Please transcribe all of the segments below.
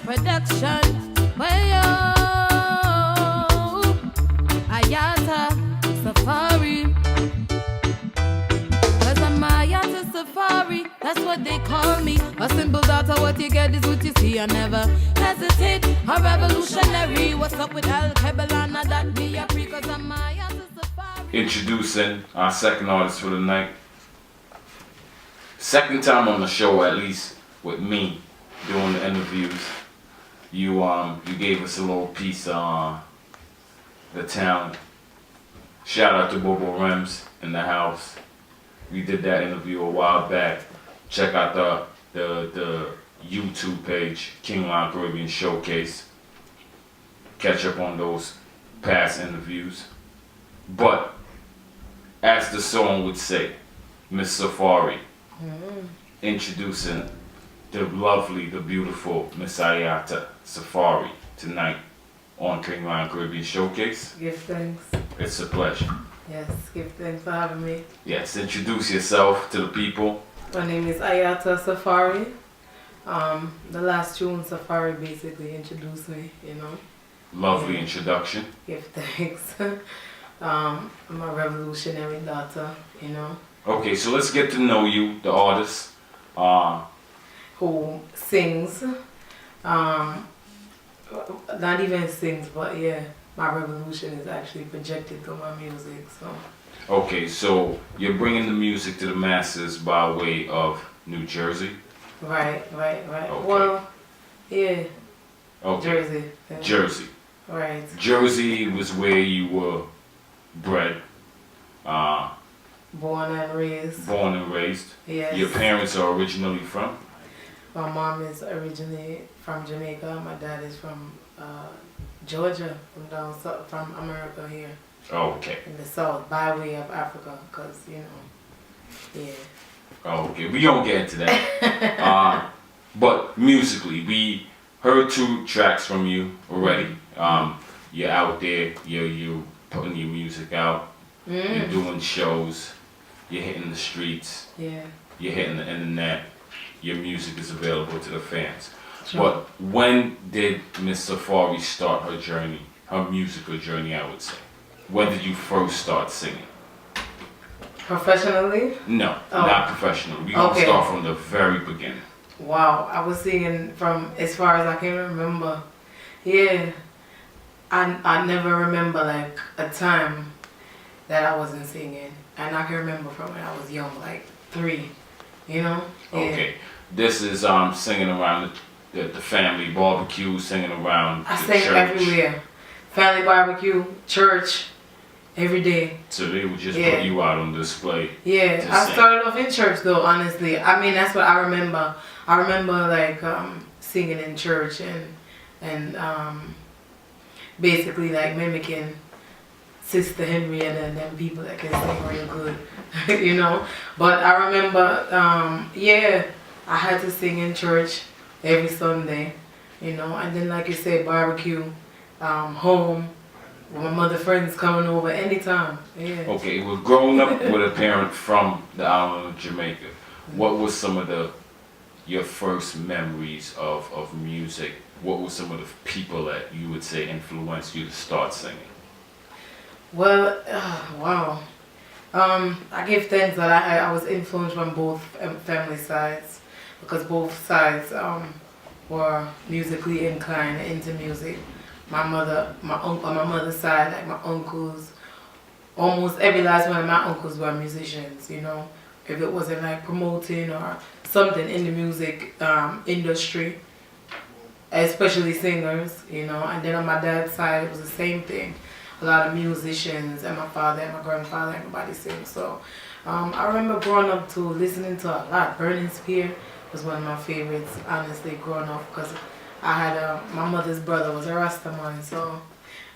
production. Wayo, Iyata Safari. Cause I'm Iyata Safari, that's what they call me. A simple daughter, what you get is what you see. I never hesitate, a revolutionary. What's up with Al-Kebel that be a pre, cause I'm Iyata Safari. Introducing our second artist for the night. Second time on the show, at least with me doing the interviews. You gave us a little piece on the talent. Shout out to Bobo Rems in the house. We did that interview a while back. Check out the YouTube page, K.L.C.S Caribbean Showcase. Catch up on those past interviews. But as the song would say, Miss Safari. Introducing the lovely, the beautiful Miss Iyata Safari tonight on K.L.C Caribbean Showcase. Give thanks. It's a pleasure. Yes, give thanks for having me. Yes, introduce yourself to the people. My name is Iyata Safari. The last tune, Safari, basically introduced me, you know. Lovely introduction. Give thanks. I'm a revolutionary daughter, you know. Okay, so let's get to know you, the artist. Who sings. Not even sings, but yeah, my revolution is actually projected through my music, so. Okay, so you're bringing the music to the masses by way of New Jersey? Right. Okay. Well, yeah. Okay. Jersey. Yeah. Jersey. Right. Jersey was where you were bred. Born and raised. Born and raised. Yes. Your parents are originally from? My mom is originally from Jamaica. My dad is from Georgia, from down south, from America here. Oh, okay. In the south, by way of Africa, because, you know, yeah. Oh, okay. We don't get into that. But musically, we heard 2 tracks from you already. You're out there, you're putting your music out, you're doing shows, you're hitting the streets, Yeah. you're hitting the internet, your music is available to the fans. Sure. But when did Miss Safari start her journey, her musical journey, I would say? When did you first start singing? Professionally? No, Oh. not professionally. We're going to Okay. start from the very beginning. Wow, I was singing from as far as I can remember. Yeah. I never remember like a time that I wasn't singing. And I can remember from when I was young, like 3, you know? Yeah. Okay. This is singing around the family barbecue, singing around I the sang church. everywhere. Family barbecue, church, every day. So they would just Yeah. put you out on display. Yeah, to I sing. started off in church though, honestly. I mean, that's what I remember. I remember like singing in church and basically like mimicking Sister Henrietta and them people that can sing real good, you know. But I remember, yeah, I had to sing in church every Sunday, you know. And then like you said, barbecue, home, with my mother friends coming over anytime. Yeah. Okay, well, growing up with a parent from the island of Jamaica, what was some of your first memories of music? What were some of the people that you would say influenced you to start singing? Well, wow. I give thanks that I was influenced from both family sides, because both sides were musically inclined into music. My mother's side, like my uncles, almost every last one of my uncles were musicians, you know. If it wasn't like promoting or something in the music industry, especially singers, you know. And then on my dad's side, it was the same thing. A lot of musicians, and my father and my grandfather, everybody sings. So I remember growing up to listening to a lot. Burning Spear was one of my favorites, honestly, growing up, because I had my mother's brother was a Rastaman, so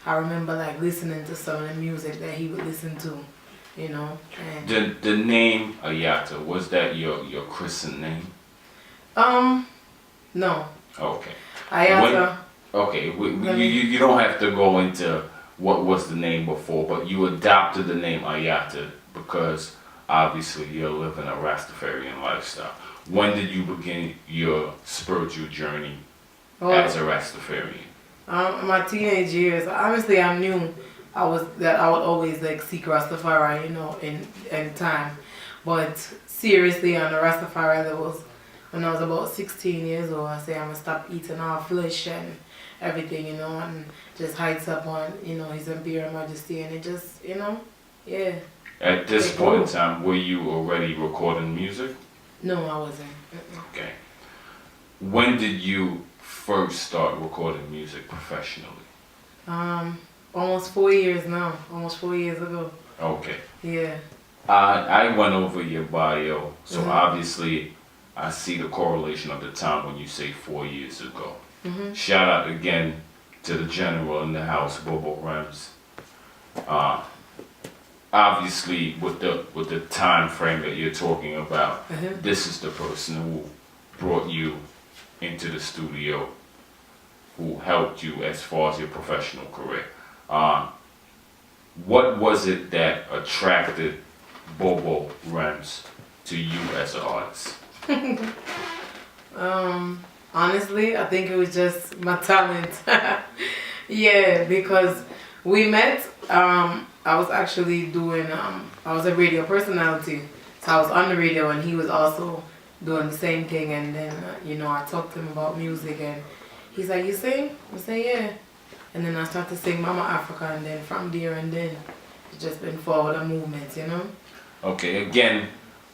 I remember like listening to some of the music that he would listen to, you know. And The name Iyata, was that your christened name? No. Okay. Iyata. Okay, you don't have to go into what was the name before, but you adopted the name Iyata because obviously you're living a Rastafarian lifestyle. When did you begin your spiritual journey as a Rastafarian? My teenage years, honestly, I knew I would always like seek Rastafari, in time. But seriously, on the Rastafari levels, when I was about 16 years old, I say I'm gonna stop eating all flesh and everything, and just heights up on, His Imperial Majesty, and it just, yeah. At this point in time, were you already recording music? No, I wasn't. Mm-mm. Okay. When did you first start recording music professionally? Almost 4 years now. Almost 4 years ago. Okay. Yeah. I went over your bio, so Mhm. obviously I see the correlation of the time when you say 4 years ago. Mhm. Shout out again to the general in the house, Bobo Rams. Obviously, with the time frame that you're talking about, this is the person who brought you into the studio, who helped you as far as your professional career. What was it that attracted Bobo Rams to you as an artist? Honestly, I think it was just my talent. Yeah, because we met. I was actually doing. I was a radio personality, so I was on the radio, and he was also doing the same thing. And then, I talked to him about music, and he's like, "You sing?" I say, "Yeah." And then I started to sing Mama Africa, and then from there and then, it's just been forward a movement, Okay, again,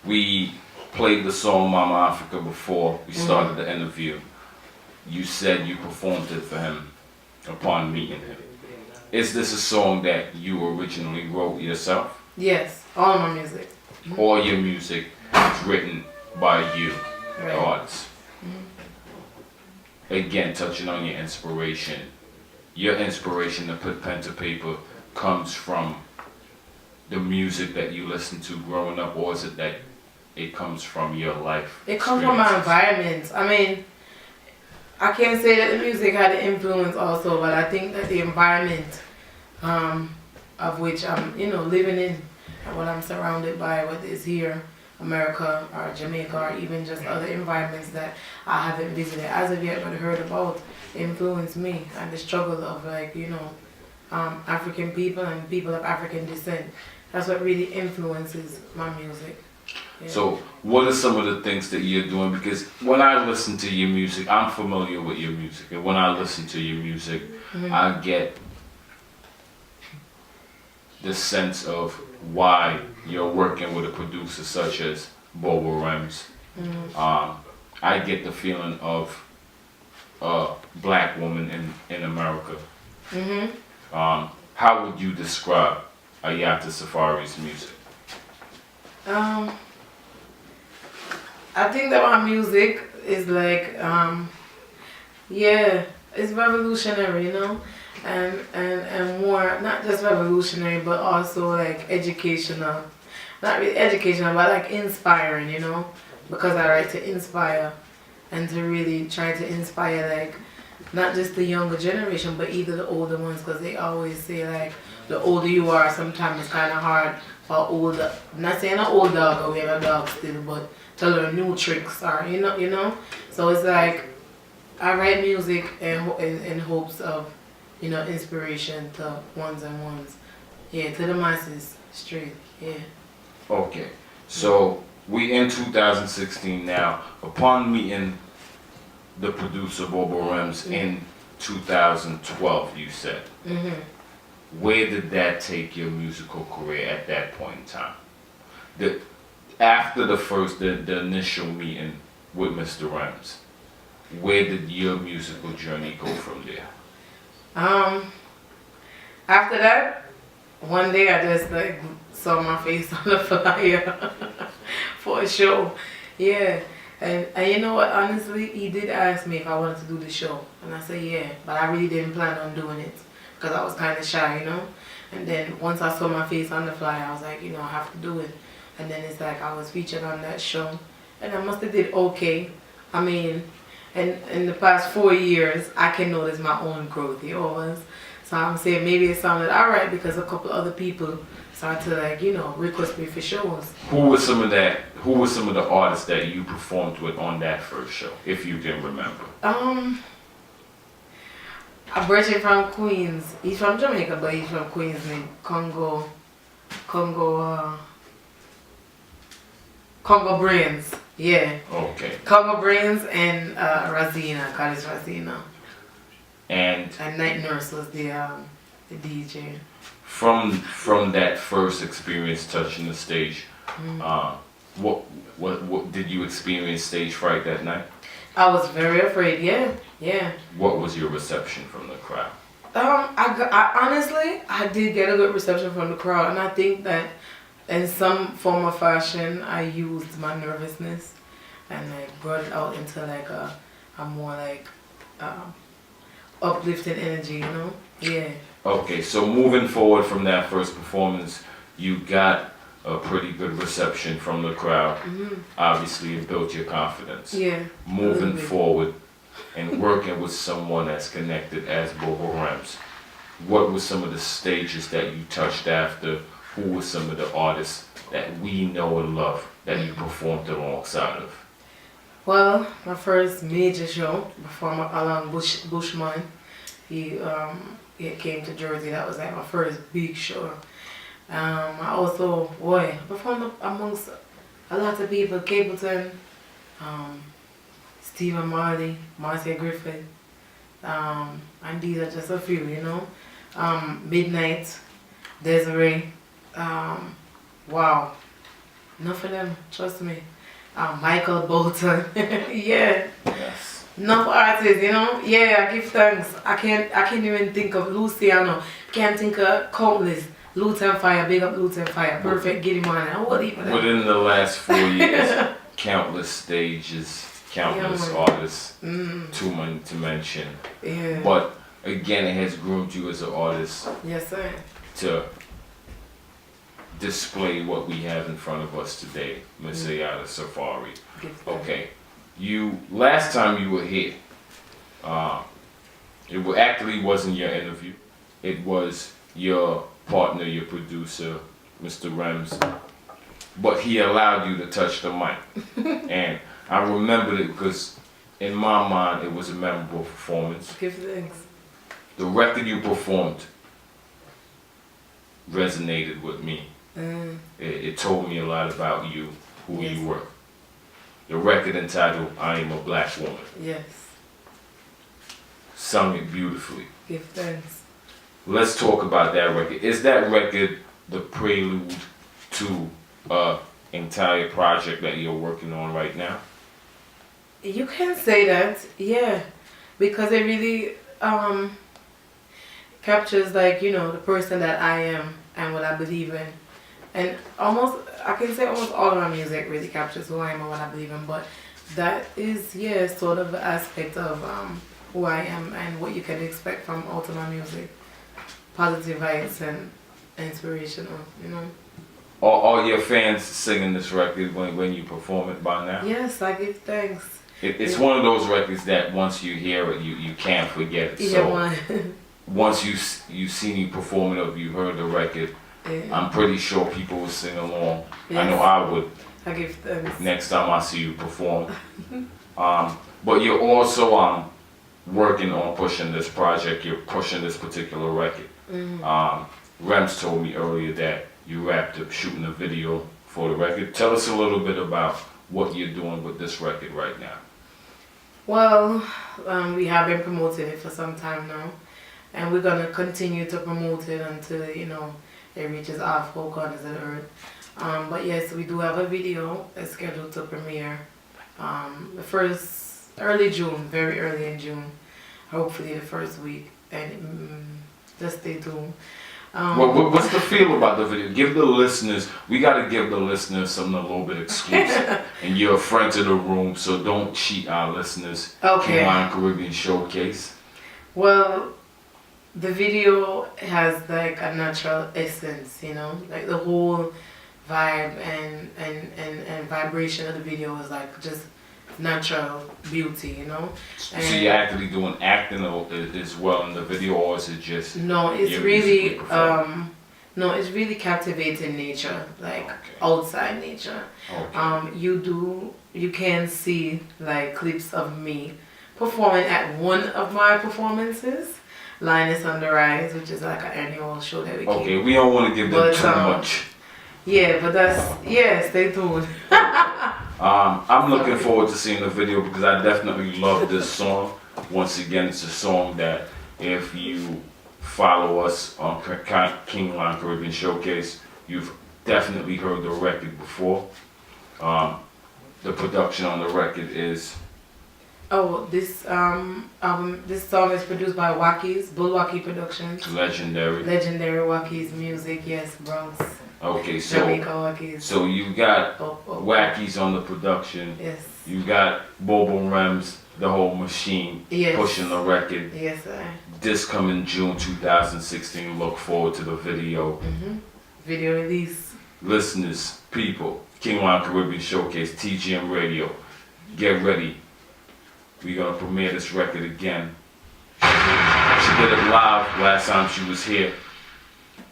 we played the song Mama Africa before we started the interview. You said you performed it for him upon meeting him. Is this a song that you originally wrote yourself? Yes, all of my music. All your music is written by you, Right. the artist. Again, touching on your inspiration to put pen to paper comes from the music that you listened to growing up, or is it that it comes from your life? It comes from my environment. I mean, I can't say that the music had an influence also, but I think that the environment of which I'm, living in, and what I'm surrounded by, whether it's here, America, or Jamaica, or even just other environments that I haven't visited as of yet but heard about, influenced me and the struggle of African people and people of African descent. That's what really influences my music. Yeah. So what are some of the things that you're doing? Because when I listen to your music, I'm familiar with your music. And when I listen to your music, I get the sense of why you're working with a producer such as Bobo Rams. I get the feeling of a black woman in America. How would you describe Iyata Safari's music? I think that my music is like, it's revolutionary, and more, not just revolutionary, but also like educational. Not really educational, but like inspiring, because I like to inspire and to really try to inspire like not just the younger generation, but either the older ones, because they always say like the older you are, sometimes it's kind of hard for older. I'm not saying an old dog, or we have a dog still, but to learn new tricks, or So it's like I write music in hopes of inspiration to ones and ones, to the masses, straight, Okay, so we in 2016 now. Upon meeting the producer Bobo Rams in 2012, you said. Where did that take your musical career at that point in time? After the initial meeting with Mr. Rams, where did your musical journey go from there? After that, one day I just like saw my face on the flyer for a show. Yeah. And you know what, honestly, he did ask me if I wanted to do the show. And I said yeah, but I really didn't plan on doing it because I was kind of shy, And then once I saw my face on the flyer, I was like, I have to do it. And then it's like I was featured on that show. And I must have did okay. I mean, and in the past 4 years, I can notice my own growth, So I'm saying maybe it sounded alright because a couple other people started to request me for shows. Who were some of the artists that you performed with on that first show, if you can remember? A virgin from Queens. He's from Jamaica, but he's from Queens named Congo Brains. Yeah. Okay. Congo Brains and Razina, College Razina. And Night Nurse was the DJ. from that first experience touching the stage, what did you experience stage fright that night? I was very afraid. Yeah. What was your reception from the crowd? I honestly, I did get a good reception from the crowd, and I think that in some form or fashion, I used my nervousness and like brought it out into like a more like uplifting energy, you know? Yeah. Okay, so moving forward from that first performance, you got a pretty good reception from the crowd. Obviously, it built your confidence. Yeah. Moving forward and working with someone that's connected as Bobo Rams, what were some of the stages that you touched after? Who were some of the artists that we know and love that you performed alongside of? Well, my first major show, performed along Bushman. He came to Jersey. That was like my first big show. I also, performed amongst a lot of people. Capleton, Stephen Marley, Marcia Griffith, and these are just a few, you know. Midnight, Desiree, wow, enough of them, trust me. Michael Bolton, yeah. Yes. Enough artists, you know. Yeah, I give thanks. I can't even think of Luciano. Can't think of countless. Luton Fire, big up Luton Fire. Perfect, get him on it. What even? Within the last 4 years, countless stages, countless artists, to mention. Yeah. But again, it has groomed you as an artist. Yes, sir. To display what we have in front of us today, Miss Iyata Safari. Okay, last time you were here, it actually wasn't your interview. It was your partner, your producer, Mr. Rems, but he allowed you to touch the mic. And I remembered it because in my mind it was a memorable performance. Give thanks. The record you performed resonated with me. It told me a lot about you, who you were. The record entitled I Am a Black Woman. Yes. Sung it beautifully. Give thanks. Let's talk about that record. Is that record the prelude to an entire project that you're working on right now? You can say that, yeah. Because it really captures, like, you know, the person that I am and what I believe in. And I can say almost all of my music really captures who I am and what I believe in. But that is, yeah, sort of the aspect of who I am and what you can expect from out of my music. Positive vibes and inspirational, you know. Are your fans singing this record when you perform it by now? Yes, I give thanks. It's one of those records that once you hear it, you can't forget it. So once you've seen you perform it or you heard the record, I'm pretty sure people will sing along. Yes. I know I would. I give thanks. Next time I see you perform. But you're also working on pushing this project. You're pushing this particular record. Rems told me earlier that you wrapped up shooting a video for the record. Tell us a little bit about what you're doing with this record right now. Well, we have been promoting it for some time now, and we're gonna continue to promote it until, you know, it reaches our four corners of the earth. But yes, we do have a video that's scheduled to premiere early June, very early in June, hopefully the first week, and just stay tuned. What's the feel about the video? Give the listeners, we got to give the listeners something a little bit exclusive. And you're a friend to the room, so don't cheat our listeners. Okay. Hawaiian Caribbean Showcase. Well, the video has like a natural essence, you know, like the whole vibe and vibration of the video is like just natural beauty, you know. So you're actually doing acting as well in the video, or is it just? No, it's really it's really captivating nature, like outside nature. Okay. You can see like clips of me performing at one of my performances. Linus on the Rise, which is like an annual show that we keep. Okay, we don't want to give them But, too much. Yeah, but stay tuned. I'm looking forward to seeing the video because I definitely love this song. Once again, it's a song that if you follow us on Kingline Caribbean Showcase, you've definitely heard the record before. The production on the record is... Oh, this song is produced by Wackies, Bulwacky Productions. Legendary. Legendary Wackies music, yes, Bronx. Okay, so Jamaica Wackies. So you got Wackies on the production. Yes. You got Bobo Rems, the whole machine, pushing the record. Yes, sir. This coming June 2016. Look forward to the video. Video release. Listeners, people, Kingline Caribbean Showcase, TGM Radio, get ready. We're gonna premiere this record again. She did it live last time she was here,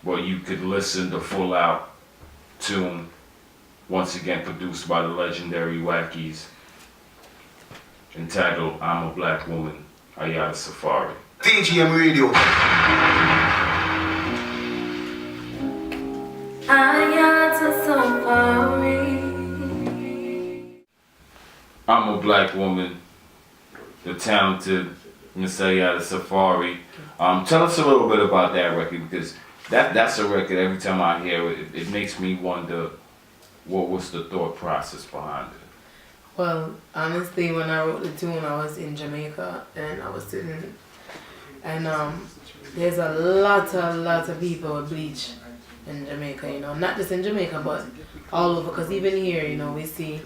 but you could listen to full out tune. Once again, produced by the legendary Wackies, entitled "I'm a Black Woman," Iyata Safari. TGM Radio. Iyata Safari. I'm a Black Woman, the talented Miss Iyata Safari. Tell us a little bit about that record, because that's a record, every time I hear it, it makes me wonder what was the thought process behind it. Well, honestly, when I wrote the tune, I was in Jamaica, and I was sitting, and there's a lot of people with bleach in Jamaica, you know, not just in Jamaica, but all over, because even here, you know, we see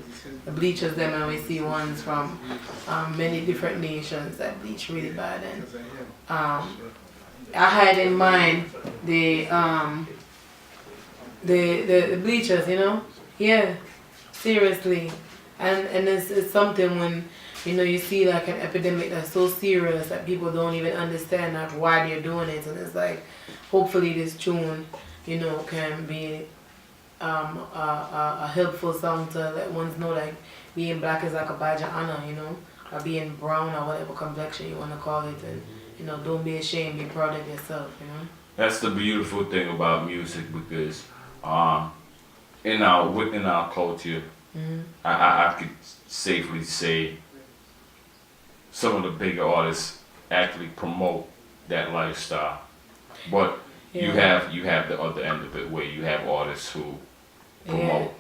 the bleachers them, and we see ones from many different nations that bleach really bad, and I had in mind the bleachers, you know, yeah, seriously, and it's something when, you know, you see like an epidemic that's so serious that people don't even understand like why they're doing it, and it's like, hopefully this tune, you know, can be a helpful song to let ones know like being black is like a badge of honor, you know, or being brown or whatever complexion you want to call it, and you know, don't be ashamed, be proud of yourself, you know. That's the beautiful thing about music, because in our culture, I could safely say some of the bigger artists actually promote that lifestyle, but you have the other end of it, where you have artists who promote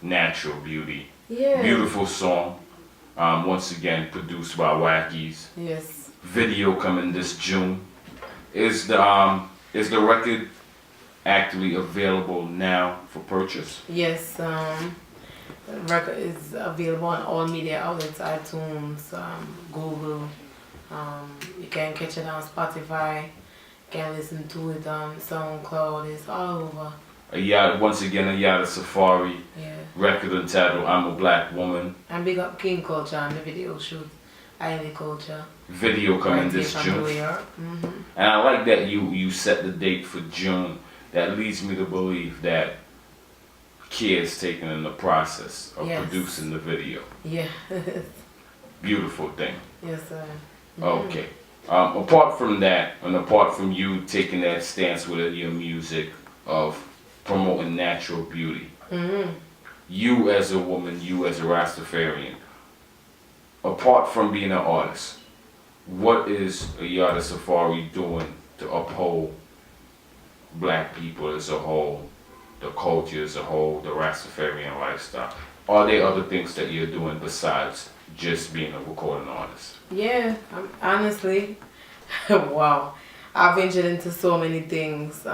natural beauty. Beautiful song. Once again, produced by Wackies. Yes. Video coming this June. Is the record actually available now for purchase? Yes. The record is available on all media outlets, iTunes, Google. You can catch it on Spotify. You can listen to it on SoundCloud. It's all over. Once again, Iyata Safari. Record entitled "I'm a Black Woman." And big up King Culture on the video shoot. Island Culture. Video coming this June. And I like that you set the date for June. That leads me to believe that K.L.C.S taken in the process of producing the video. Yeah. Beautiful thing. Yes, sir. Okay. Apart from that, and apart from you taking that stance with your music of promoting natural beauty, you as a woman, you as a Rastafarian, apart from being an artist, what is Iyata Safari doing to uphold black people as a whole, the culture as a whole, the Rastafarian lifestyle? Are there other things that you're doing besides just being a recording artist? Yeah, honestly, wow. I've ventured into so many things.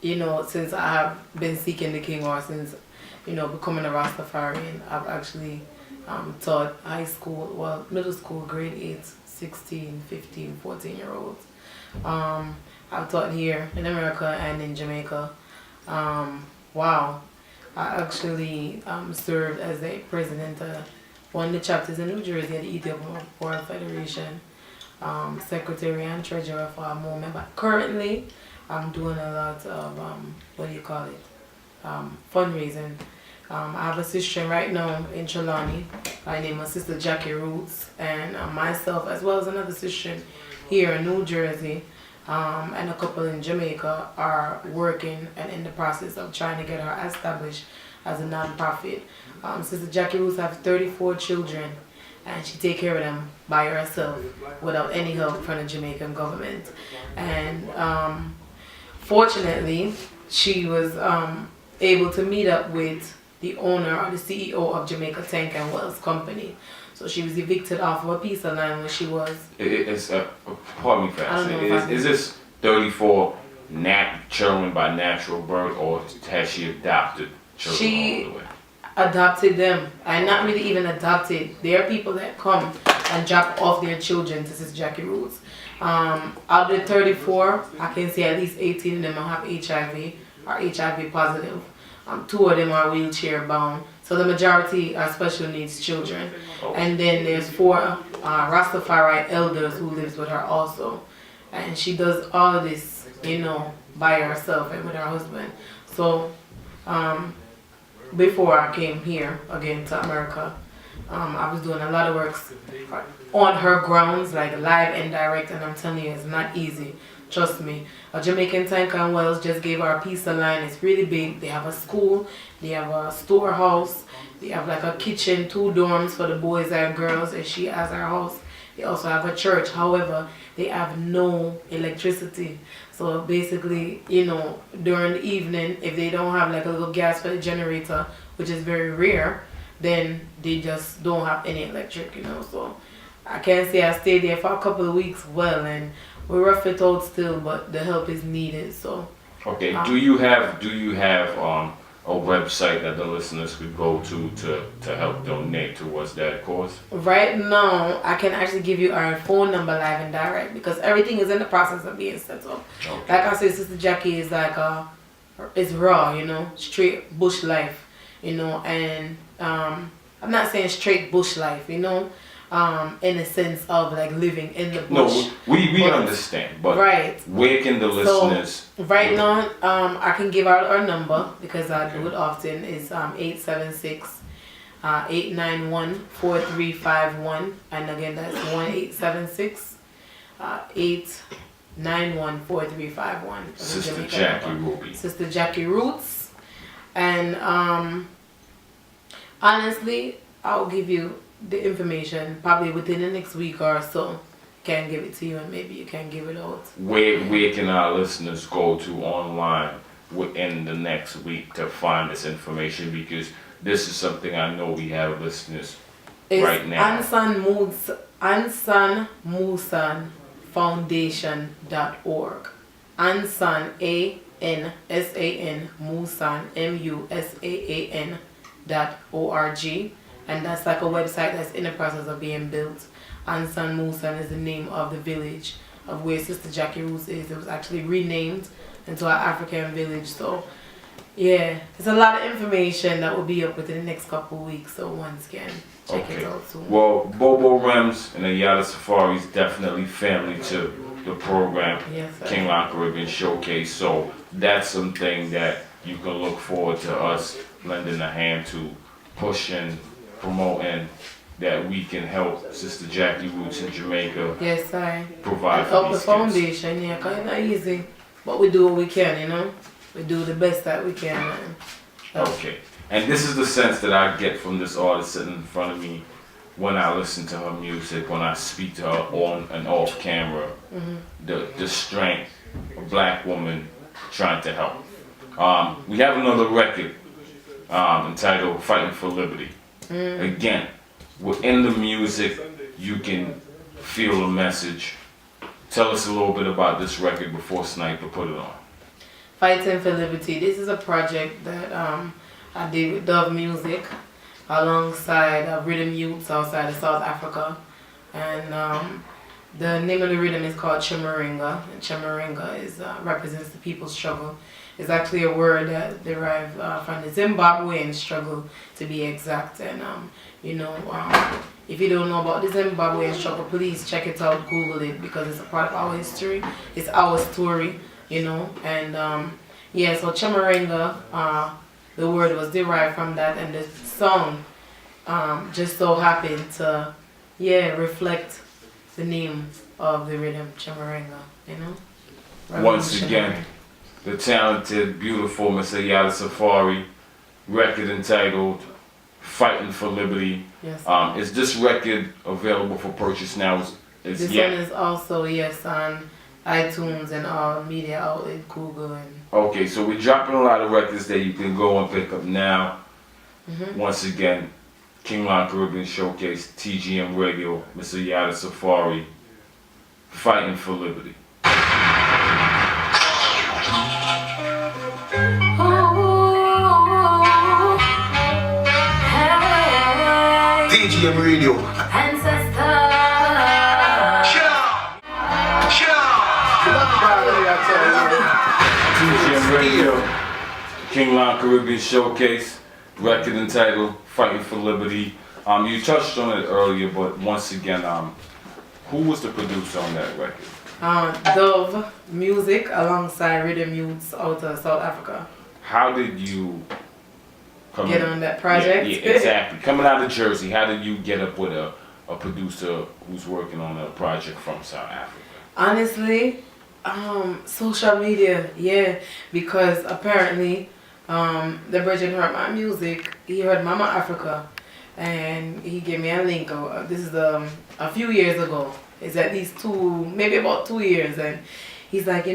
You know, since I have been seeking the King, or since, you know, becoming a Rastafarian, I've actually taught high school, well, middle school, grade 8, 16, 15, 14-year-olds. I've taught here in America and in Jamaica. Wow. I actually served as a president of one of the chapters in New Jersey at the Ethiopian World Federation, secretary and treasurer for a moment. But currently, I'm doing a lot of, fundraising I have a sister right now in Trelawney. I name her Sister Jackie Roots, and myself, as well as another sister here in New Jersey, and a couple in Jamaica, are working and in the process of trying to get her established as a non-profit. Sister Jackie Roots have 34 children, and she take care of them by herself without any help from the Jamaican government. And fortunately, she was able to meet up with the owner or the CEO of Jamaica Tank and Wells Company. So she was evicted off of a piece of land where she was. Pardon me for asking. Is this 34 children by natural birth, or has she adopted children all the way? Adopted them, and not really even adopted. There are people that come and drop off their children to Sister Jackie Roots. Out of the 34, I can say at least 18 of them have HIV or HIV positive. 2 of them are wheelchair bound. So the majority are special needs children. And then there's 4 Rastafari elders who lives with her also. And she does all of this, by herself and with her husband. So before I came here again to America, I was doing a lot of works on her grounds, like live and direct, and I'm telling you, it's not easy. Trust me. A Jamaican Tank and Wells just gave her a piece of land. It's really big. They have a school, they have a storehouse, they have like a kitchen, 2 dorms for the boys and girls, and she has her house. They also have a church. However, they have no electricity. So basically, during the evening, if they don't have like a little gas for the generator, which is very rare, then they just don't have any electric, So I can't say I stayed there for a couple of weeks well, and we're rough it out still, but the help is needed. So okay, do you have a website that the listeners could go to help donate towards that cause? Right now, I can actually give you our phone number live and direct, because everything is in the process of being set up. Okay. Like I said, Sister Jackie is like it's raw, straight bush life, and I'm not saying straight bush life, in a sense of like living in the bush. No, we understand, but right. Where can the listeners? So, right now, I can give out our number because I do it often. Is 876-891-4351, and again that's 1-876-891-4351. Sister Jackie Ruby. Sister Jackie Roots, and honestly, I'll give you the information probably within the next week or so. Can give it to you, and maybe you can give it out. Where can our listeners go to online within the next week to find this information? Because this is something I know we have listeners right now. AnsanMusan.org. Ansan, A-N-S-A-N, Musan, M-U-S-A-A-N.org. And that's like a website that's in the process of being built. Ansan Musan is the name of the village of where Sister Jackie Roots is. It was actually renamed into an African village. So, yeah, there's a lot of information that will be up within the next couple of weeks. So, once again, check it out soon. Well, Bobo Rems and the Iyata Safari is definitely family to the program, yes, King Long Caribbean Showcase. So, that's something that you can look forward to us lending a hand to, pushing, promoting, that we can help Sister Jackie Roots in Jamaica. Yes, sir. Provide for help these the foundation, kids. Cause it's not easy, but we do what we can, We do the best that we can. Okay, and this is the sense that I get from this artist sitting in front of me when I listen to her music, when I speak to her on and off camera. The strength of a black woman trying to help. We have another record entitled "Fighting for Liberty." Again, within the music, you can feel the message. Tell us a little bit about this record before Sniper put it on. Fighting for Liberty. This is a project that I did with Dove Music alongside Rhythm Youths outside of South Africa. And the name of the rhythm is called Chimaringa. And Chimaringa represents the people's struggle. It's actually a word that derived from the Zimbabwean struggle, to be exact. And if you don't know about the Zimbabwean struggle, please check it out, Google it, because it's a part of our history. It's our story, And so Chimaringa, the word was derived from that, and the song just so happened to, reflect the name of the rhythm, Chimarenga, you know? Once again, the talented, beautiful Miss Iyata Safari, record entitled Fighting for Liberty. Yes. Is this record available for purchase now? This one is also, on iTunes and all media outlet, Google and... Okay, so we're dropping a lot of records that you can go and pick up now. Once again, King Lion Caribbean Showcase, TGM Radio, Miss Iyata Safari, Fighting for Liberty. TGM Radio. TGM Radio, King Lion Caribbean Showcase, record entitled Fighting for Liberty. You touched on it earlier, but once again, who was the producer on that record? Dove Music alongside Rhythm Youths out of South Africa. How did you get on that project? Yeah, exactly. Coming out of Jersey, how did you get up with a producer who's working on a project from South Africa? Honestly, social media, because apparently the Virgin heard my music. He heard Mama Africa, and he gave me a link. This is a few years ago. It's at least maybe about 2 years, and he's like,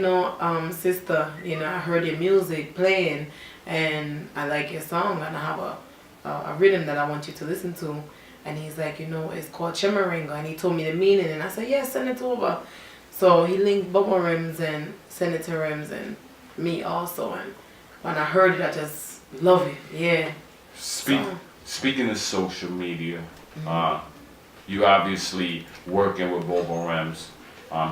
sister, I heard your music playing, and I like your song, and I have a rhythm that I want you to listen to. And he's like, it's called Chimarenga, and he told me the meaning, and I said, yes, send it over. So he linked Bubba Rims and sent it to Rims and me also, and when I heard it, I just love it, yeah. Speaking of social media, you obviously working with Bobo Rams.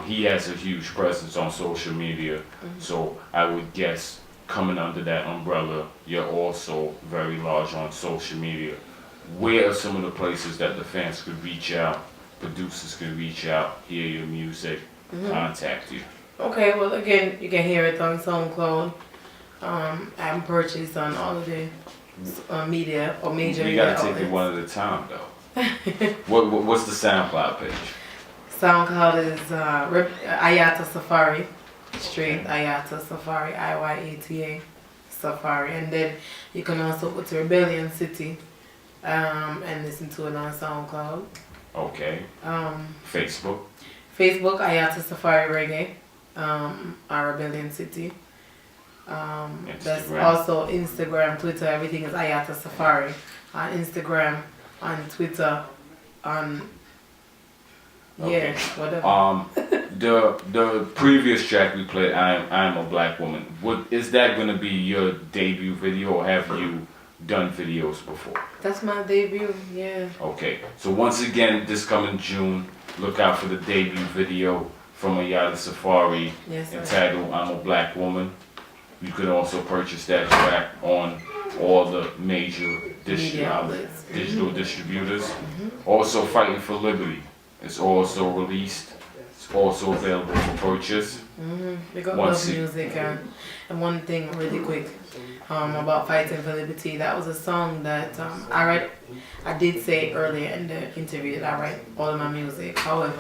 He has a huge presence on social media, so I would guess coming under that umbrella, you're also very large on social media. Where are some of the places that the fans could reach out, producers could reach out, hear your music, contact you? Okay, well again, you can hear it on SoundCloud. I'm purchased on all of the media or major media outlets. You gotta take it one at a time though. What's the SoundCloud page? SoundCloud is Iyata Safari, straight Iyata Safari, Iyata Safari, and then you can also go to Rebellion City and listen to it on SoundCloud. Okay. Facebook Iyata Safari Reggae, Rebellion City. That's also Instagram, Twitter, everything is Iyata Safari. On Instagram, on Twitter, on whatever. The previous track we played, I'm a Black Woman. Is that gonna be your debut video, or have you done videos before? That's my debut, yeah. Okay, so once again, this coming June, look out for the debut video from Iyata Safari, entitled I'm a Black Woman. You could also purchase that track on all the major digital distributors. Also, Fighting for Liberty. It's also released. It's also available for purchase. We got love music, and one thing really quick about Fighting for Liberty. That was a song that I did say earlier in the interview that I write all of my music. However,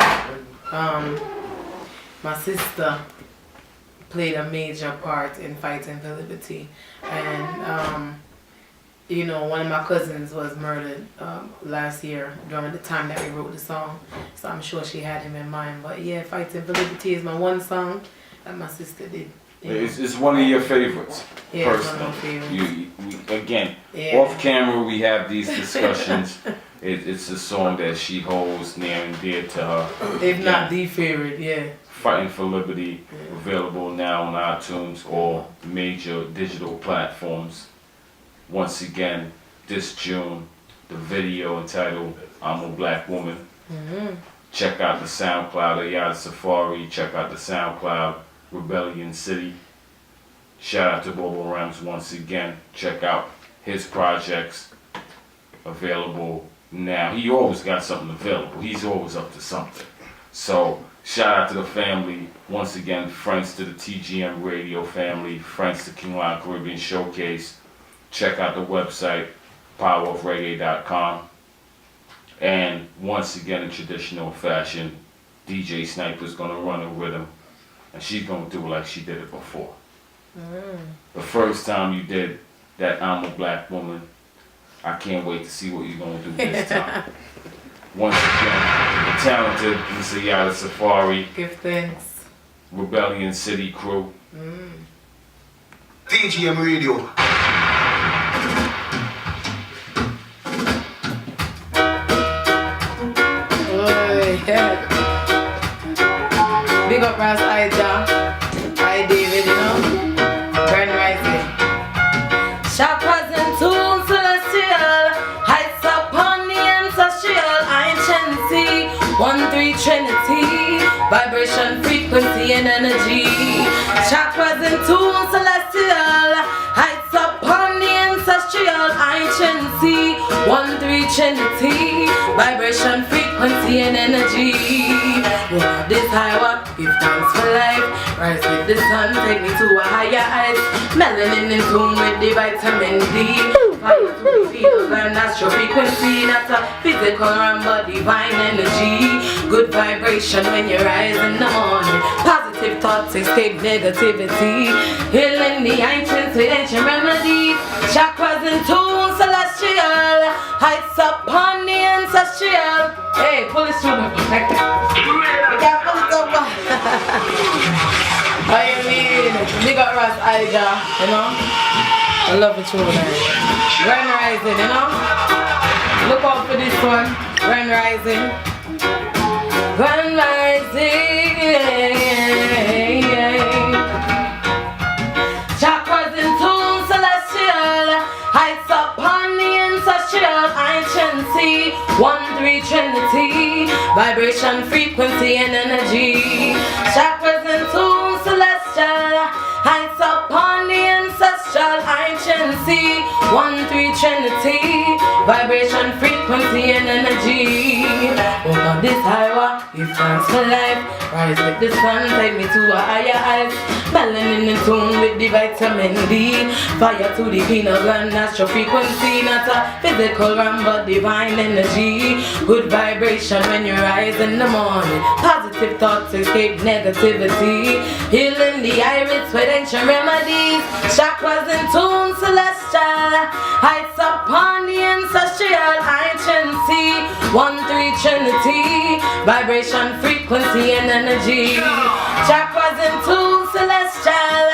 my sister played a major part in Fighting for Liberty, and one of my cousins was murdered last year during the time that we wrote the song, so I'm sure she had him in mind. But yeah, Fighting for Liberty is my one song that my sister did. It's one of your favorites, yeah, personally. Again, off camera we have these discussions. It's a song that she holds near and dear to her. If not the favorite, yeah. Fighting for Liberty, available now on iTunes or major digital platforms. Once again, this June, the video entitled I'm a Black Woman. Check out the SoundCloud Iyata Safari. Check out the SoundCloud Rebellion City. Shout out to Bobo Rams once again. Check out his projects available now. He always got something available. He's always up to something. So shout out to the family. Once again, friends to the TGM Radio family, friends to King Lion Caribbean Showcase. check out the website, powerofreggae.com. And once again, in traditional fashion, DJ Sniper's gonna run a rhythm, and she's gonna do it like she did it before. The first time you did that I'm a Black Woman, I can't wait to see what you're gonna do this time. Once again, the talented Miss Iyata Safari, Give thanks. Rebellion City crew. DGM Radio. Oh, yeah. Big up Ras Ija. Hi David, you know. Grand Rising. Chakras and tools celestial, heights upon the ancestral, anciency, 1-3 Trinity, vibration, frequency and energy. Chakras and tools celestial, heights upon the ancestral, anciency, 1-3 Trinity, vibration, frequency and energy. Walk this highway, give thanks for life. Rise with the sun, take me to a higher height. Melanin in tune with the vitamin D. Fire to the field and natural frequency. Not a physical run but divine energy. Good vibration when you rise in the morning. Positive thoughts escape negativity. Healing the ancients with ancient remedies. Chakras in tune celestial. Heights upon the ancestral. Hey, pull it through the back. You can't pull it over. How you mean? Big up Ras Ija, you know? I love it, too, man. Grand Rising, you know? Look out for this one. Grand Rising. Grand rising, chakras in tune celestial, heights upon the ancestral, anciency, 1-3 Trinity, vibration, frequency and energy. Chakras in tune celestial, heights upon the ancestral, anciency, 1-3 Trinity, vibration, frequency and energy. Over this highway, give thanks for life. Rise with the sun, take me to a higher height. Melanin in tune with the vitamin D. Fire to the pineal gland, natural frequency. Not a physical run but divine energy. Good vibration when you rise in the morning. Positive thoughts escape negativity. Healing the iris with ancient remedies. Chakras in tune celestial, heights upon the ancestral, anciency, 1-3 Trinity, vibration, frequency and energy. Chakras in tune celestial,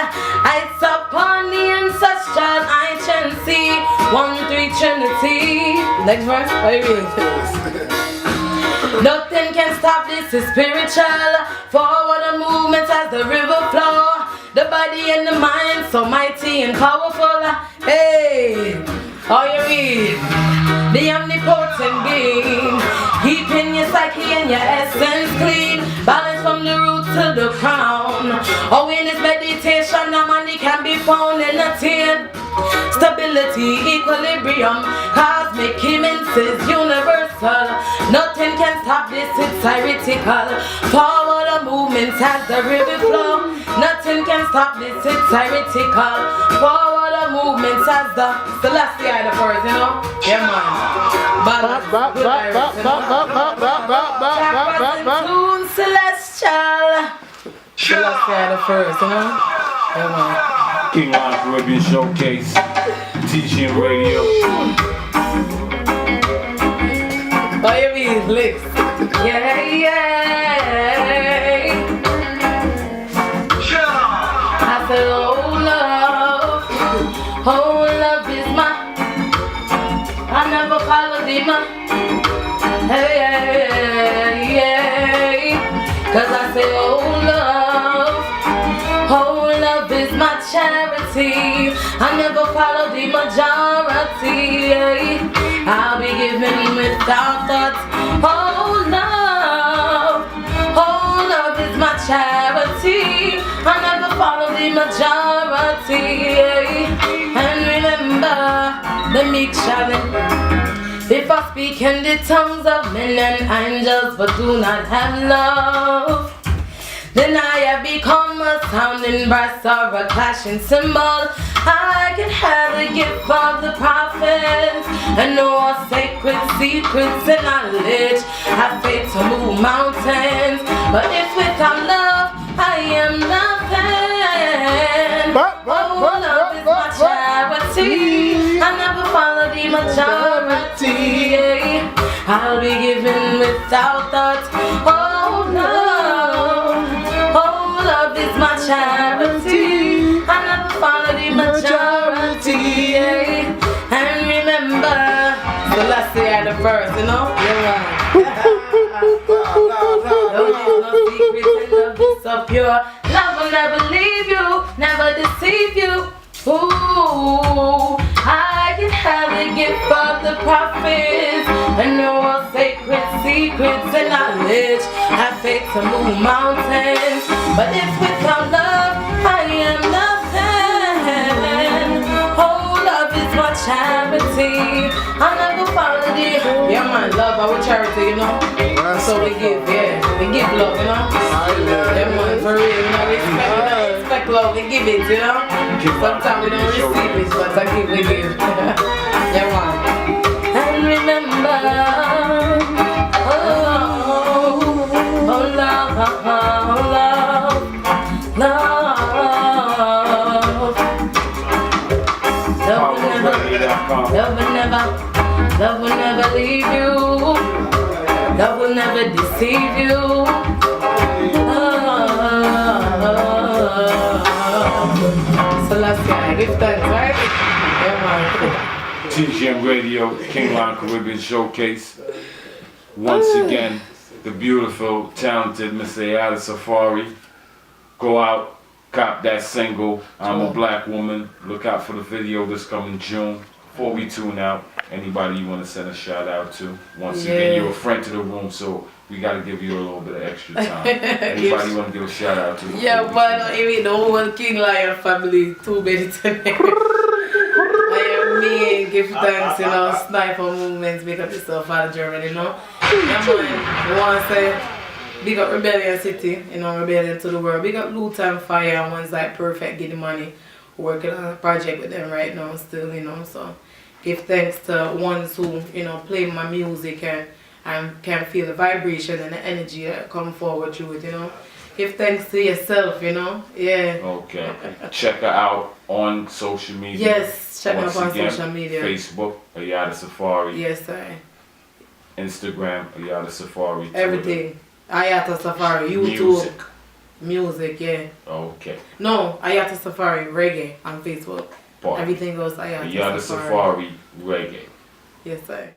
heights upon the ancestral, anciency, 1-3 Trinity. Next verse, how you reading? Nothing can stop this, is spiritual. Forward a movement as the river flow. The body and the mind so mighty and powerful. Hey, how you read? The omnipotent being, keeping your psyche and your essence clean. Balance from the root to the crown. Oh, in this meditation, no money can be found in a tin. Stability, equilibrium, cosmic immenses, universal. Nothing can stop this, it's theoretical. Forward a movement as the river flow. Nothing can stop this, it's theoretical. Forward a movement as the celestial the first, you know? Yeah, man. Tune celestial. Celestial the first, you know? Yeah, man. King Lion Caribbean Showcase, teaching radio. How you mean, licks? Yeah, yeah. I said, oh love is my. I never followed him. Hey, yeah. Cause I say, oh love is my charity. I never followed the majority. I'll be giving without thoughts. Oh love is my charity. I never followed the majority. And remember the meek challenge. If I speak in the tongues of men and angels but do not have love, then I have become a sounding brass or a clashing cymbal. I can have the gift of the prophets and know all sacred secrets and knowledge. Have faith to move mountains, but if without love I am nothing. Oh, love is my charity. I never follow the majority. I'll be given without thought. Oh no, oh love is my charity. I never follow the majority. And remember, so let's say at the first, you know? Love is no secret and love is so pure. Love will never leave you, never deceive you. Ooh, I can have the gift of the prophets and know all sacred secrets and knowledge. Have faith to move mountains, but if without love I am nothing. Oh, love is my charity. I never follow the. Yeah, man, love our charity, you know. So we give, yeah, we give love, you know. Yeah, man, for real, you know, we expect love, we give it, you know. Sometimes we don't receive it, but I give, we give. Yeah, man. And remember, oh, oh, love, oh, love, love. Love will never leave you. Love will never deceive you. So let's give thanks, right? Yeah, man. TGM Radio, King Line Caribbean Showcase. Once again, the beautiful, talented Miss Iyata Safari. Go out, cop that single, I'm a Black Woman. Look out for the video this coming June. Before we tune out, anybody you want to send a shout out to? Once again, you're a friend to the room, so we got to give you a little bit of extra time. Anybody you want to give a shout out to? Yeah, but even the whole King Lion family, too many times. I am me, give thanks, you know, sniper movements, make up yourself out of Germany, you know. Yeah, man, we want to say, big up Rebellion City, you know, Rebellion to the world. Big up Loot and Fire, and ones like Perfect, Get the Money. Working on a project with them right now still, you know, so give thanks to ones who, you know, play my music and can feel the vibration and the energy that come forward through it, you know. Give thanks to yourself, you know, yeah. Okay. Check her out on social media. Yes, check her out on again, social media. Facebook, Iyata Safari. Yes, sir. Instagram, Iyata Safari. Everything. Iyata Safari, YouTube. Music, yeah. Okay. No, Iyata Safari, Reggae on Facebook. Party. Everything goes Iyata Safari, Reggae. Yes, sir.